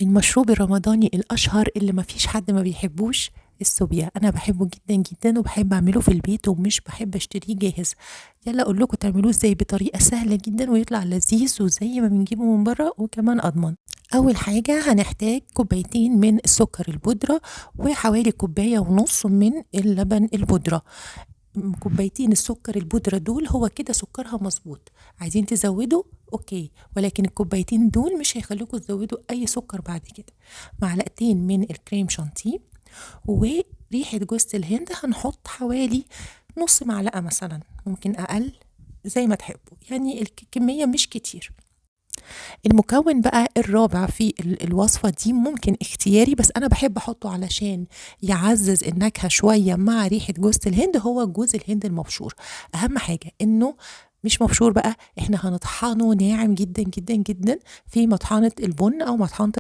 المشروب الرمضاني الأشهر اللي مفيش حد ما بيحبوش السوبيا. أنا بحبه جدا جدا وبحب أعمله في البيت ومش بحب أشتريه جاهز. يلا أقول لكم تعملوه ازاي بطريقة سهلة جدا ويطلع لذيذ وزي ما بنجيبه من بره وكمان أضمن. أول حاجة هنحتاج كوبايتين من السكر البودرة وحوالي كوباية ونص من اللبن البودرة. كوبايتين السكر البودرة دول هو كده سكرها مظبوط. عايزين تزودوا اوكي، ولكن الكوبايتين دول مش هيخلوكوا تزودوا اي سكر بعد كده. معلقتين من الكريم شانتيه وريحة جوز الهند هنحط حوالي نص معلقة مثلا، ممكن اقل زي ما تحبوا، يعني الكمية مش كتير. المكون بقى الرابع في الوصفة دي ممكن اختياري، بس أنا بحب أحطه علشان يعزز النكهة شوية مع ريحة جوز الهند، هو جوز الهند المبشور. أهم حاجة إنه مش مبشور بقى، احنا هنطحنه ناعم جدا جدا جدا في مطحنة البن أو مطحنة